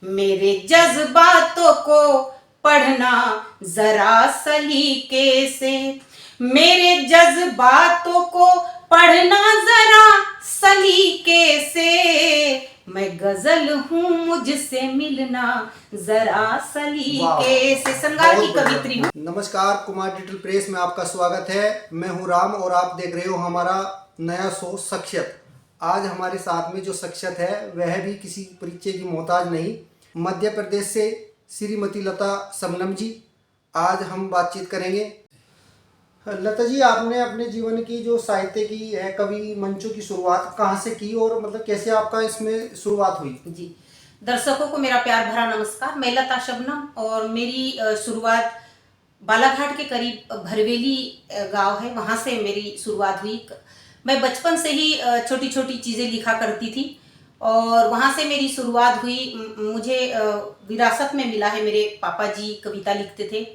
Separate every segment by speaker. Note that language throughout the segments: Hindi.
Speaker 1: मेरे जज्बातों को पढ़ना जरा सलीके से, मेरे जज्बातों को पढ़ना जरा सलीके से, मैं गजल हूँ मुझसे मिलना जरा सलीके से। संगार की कवित्री हूँ।
Speaker 2: नमस्कार, कुमार डिजिटल प्रेस में आपका स्वागत है। मैं हूँ राम और आप देख रहे हो हमारा नया शो शख्सियत। आज हमारे साथ में जो शख्सियत है वह भी किसी परिचय की मोहताज नहीं, मध्य प्रदेश से श्रीमती लता सबनम जी। आज हम बातचीत करेंगे। लता जी, आपने अपने जीवन की जो साहित्य की है, कवि मंचों की शुरुआत कहाँ से की और मतलब कैसे आपका इसमें शुरुआत हुई?
Speaker 1: जी, दर्शकों को मेरा प्यार भरा नमस्कार। मैं लता शबनम और मेरी शुरुआत बालाघाट के करीब भरवेली गांव है, वहाँ से मेरी शुरुआत हुई। मैं बचपन से ही छोटी छोटी चीज़ें लिखा करती थी और वहाँ से मेरी शुरुआत हुई। मुझे विरासत में मिला है, मेरे पापा जी कविता लिखते थे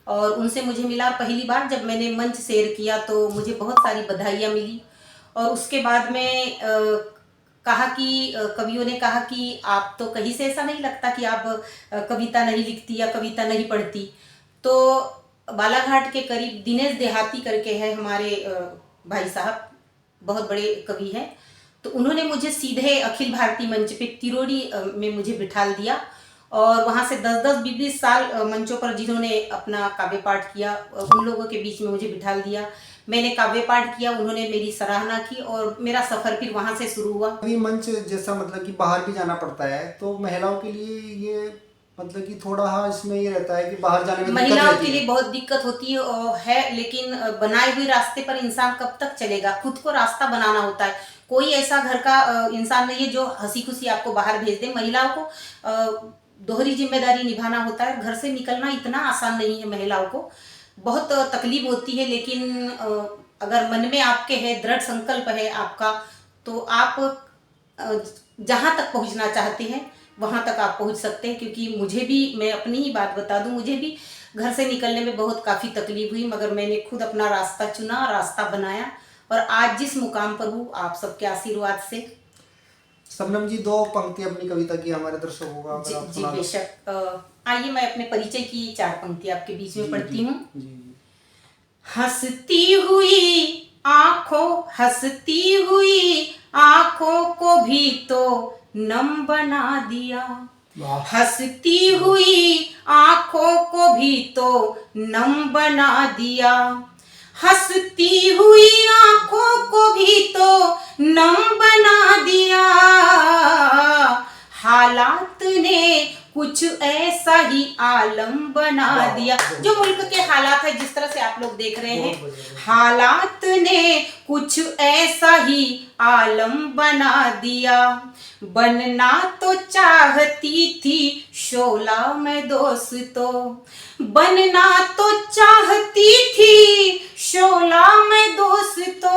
Speaker 1: और उनसे मुझे मिला। पहली बार जब मैंने मंच शेयर किया तो मुझे बहुत सारी बधाइयाँ मिली और उसके बाद में कहा कि कवियों ने कहा कि आप तो कहीं से ऐसा नहीं लगता कि आप कविता नहीं लिखती या कविता नहीं पढ़ती। तो बालाघाट के करीब दिनेश देहाती करके है हमारे भाई साहब, बहुत बड़े कवि हैं, तो उन्होंने मुझे सीधे अखिल भारतीय मंच पे तिरोड़ी में मुझे बिठाल दिया और वहाँ से 10-10, 20-20 साल मंचों पर जिन्होंने अपना काव्य पाठ किया उन लोगों के बीच में मुझे बिठाल दिया। मैंने काव्य पाठ किया, उन्होंने मेरी सराहना की और मेरा सफ़र फिर वहाँ से शुरू हुआ।
Speaker 2: कवि मंच जैसा मतलब कि बाहर भी जाना पड़ता है, तो महिलाओं के लिए ये मतलब कि थोड़ा इसमें ये रहता है कि बाहर जाने में दिक्कत
Speaker 1: महिलाओं
Speaker 2: रहती
Speaker 1: के लिए बहुत दिक्कत होती है, लेकिन बनाए हुए रास्ते पर इंसान कब तक चलेगा, खुद को रास्ता बनाना होता है। कोई ऐसा घर का इंसान नहीं है जो हंसी खुशी आपको बाहर भेज दे। महिलाओं को दोहरी जिम्मेदारी निभाना होता है। घर से निकलना इतना आसान नहीं है, महिलाओं को बहुत तकलीफ होती है, लेकिन अगर मन में आपके है, दृढ़ संकल्प है आपका, तो आप जहाँ तक पहुँचना चाहते हैं वहाँ तक आप पहुँच सकते हैं। क्योंकि मुझे भी, मैं अपनी ही बात बता दूँ, मुझे भी घर से निकलने में बहुत काफ़ी तकलीफ हुई, मगर मैंने खुद अपना रास्ता चुना, रास्ता बनाया और आज जिस मुकाम पर हूँ आप सबके आशीर्वाद से।
Speaker 2: सबनम जी, 2 पंक्ति अपनी कविता की हमारे दर्शकों को अगर आप
Speaker 1: जी
Speaker 2: सुना दो।
Speaker 1: बेशक। आइए मैं अपने परिचय की 4 पंक्ति आपके बीच में पढ़ती हूँ। हंसती हुई आंखों को भी तो नम बना दिया, हंसती हुई आंखों को भी तो नम बना दिया, हंसती हुई आंखों को भी तो नम बना दिया, हालात ने कुछ ऐसा ही आलम बना दिया। जो मुल्क के हालात है, जिस तरह से आप लोग देख रहे हैं, हालात ने कुछ ऐसा ही आलम बना दिया, बनना तो चाहती थी शोला मैं दोस्तों, बनना तो चाहती थी शोला मैं दोस्तों,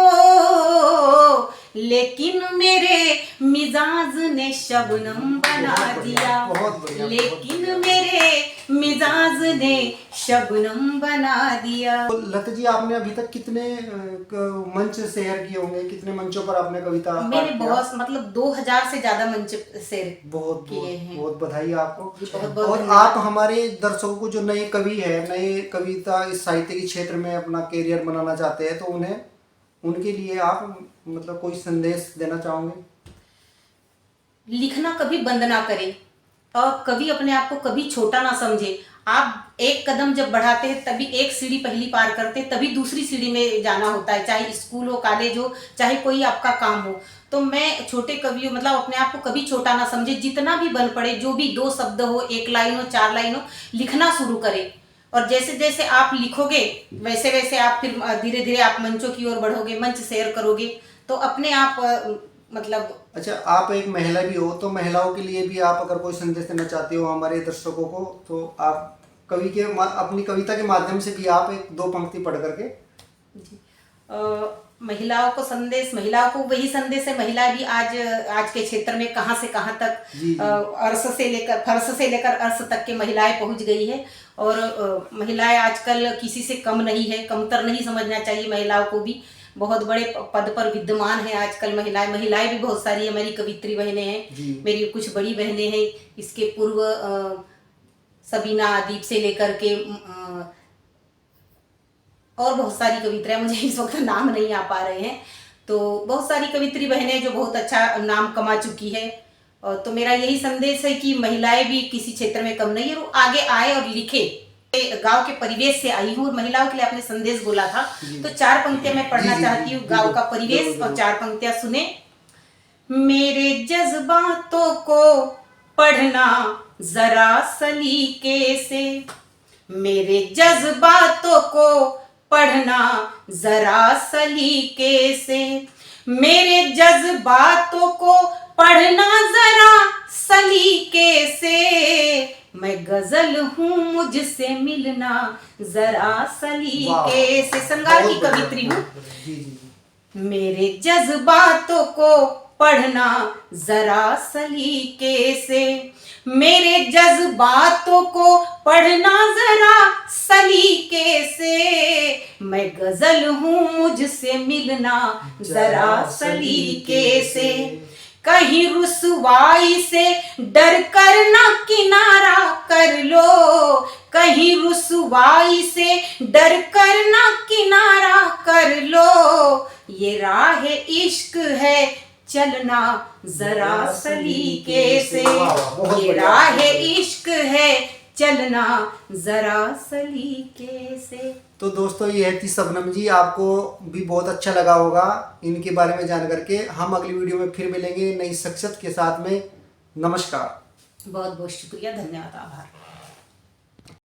Speaker 1: लेकिन मेरे मिजाज ने शबनम बना दिया, लेकिन मेरे मिजाज ने शबनम बना दिया।
Speaker 2: तो लता जी, आपने अभी तक कितने मंच शेयर किए होंगे, कितने मंचों पर आपने कविता
Speaker 1: मैंने बहुत, मतलब 2000 से ज्यादा मंच शेयर
Speaker 2: बहुत
Speaker 1: किए हैं।
Speaker 2: बहुत बधाई आपको।
Speaker 1: बहुत बहुत
Speaker 2: और आप हमारे दर्शकों को, जो नए कवि है, नए कविता इस साहित्य के क्षेत्र में अपना करियर बनाना चाहते हैं, तो उन्हें, उनके लिए आप मतलब कोई संदेश देना चाहोगे?
Speaker 1: लिखना कभी बंद ना करें और कभी अपने आप को कभी छोटा ना समझे। आप एक कदम जब बढ़ाते हैं तभी एक सीढ़ी पहली पार करते हैं, तभी दूसरी सीढ़ी में जाना होता है, चाहे स्कूल हो, कॉलेज हो, चाहे कोई आपका काम हो। तो मैं छोटे कवियों, मतलब अपने आप को कभी छोटा ना समझे, जितना भी बन पड़े, जो भी 2 शब्द हो, 1 लाइन हो, 4 लाइन हो, लिखना शुरू करें। और जैसे जैसे आप लिखोगे वैसे वैसे आप फिर धीरे धीरे आप मंचों की ओर बढ़ोगे, मंच शेयर करोगे, तो अपने आप मतलब।
Speaker 2: अच्छा, आप एक महिला भी हो, तो महिलाओं के लिए भी आप अगर कोई संदेश देना चाहते हो हमारे दर्शकों को, तो आप कवि के अपनी कविता के माध्यम से भी आप 1-2 पंक्ति पढ़ करके।
Speaker 1: जी, महिलाओं को संदेश, महिलाओं को वही संदेश है। महिला भी आज के क्षेत्र में कहाँ से कहाँ तक, अर्श से लेकर, फर्श से लेकर अर्श तक के महिलाएं पहुंच गई है। और महिलाएं आजकल किसी से कम नहीं है, कमतर नहीं समझना चाहिए महिलाओं को भी। बहुत बड़े पद पर विद्यमान है आजकल। महिलाएं भी बहुत सारी हमारी कवित्री बहनें
Speaker 2: जी।
Speaker 1: हैं, मेरी कुछ बड़ी बहनें हैं। इसके पूर्व सबीना दीप से लेकर के और बहुत सारी कवित्राएं, मुझे इस वक्त नाम नहीं आ पा रहे हैं। तो बहुत सारी कवित्री बहनें जो बहुत अच्छा नाम कमा चुकी है। और तो मेरा यही संदेश है कि महिलाएं भी किसी क्षेत्र में कम नहीं है, वो आगे आए और लिखे। गांव के परिवेश से आई हूँ और महिलाओं के लिए आपने संदेश बोला था, तो 4 पंक्तियां मैं पढ़ना चाहती हूँ गांव का परिवेश, और 4 पंक्तियां सुने। मेरे जज्बातों को पढ़ना जरा सलीके से, मेरे जज्बातों को पढ़ना जरा सलीके से, मेरे जज्बातों को पढ़ना जरा सलीके से, मैं गजल हूँ मुझसे मिलना जरा सलीके से। संगार की कवित्री हूँ। मेरे जज्बातों को पढ़ना जरा सलीके से, मेरे जज्बातों को पढ़ना जरा सलीके से, मैं गजल हूँ मुझसे मिलना जरा सलीके से। कहीं रुसवाई से डर कर ना किनारा कर लो, कहीं रुसवाई से डर कर ना किनारा कर लो, ये राह इश्क है चलना जरा सलीके से, ये राह इश्क है चलना जरा सलीके से।
Speaker 2: तो दोस्तों ये थी शबनम जी, आपको भी बहुत अच्छा लगा होगा इनके बारे में जान करके। हम अगली वीडियो में फिर मिलेंगे नई शख्सियत के साथ में। नमस्कार।
Speaker 1: बहुत बहुत शुक्रिया, धन्यवाद, आभार।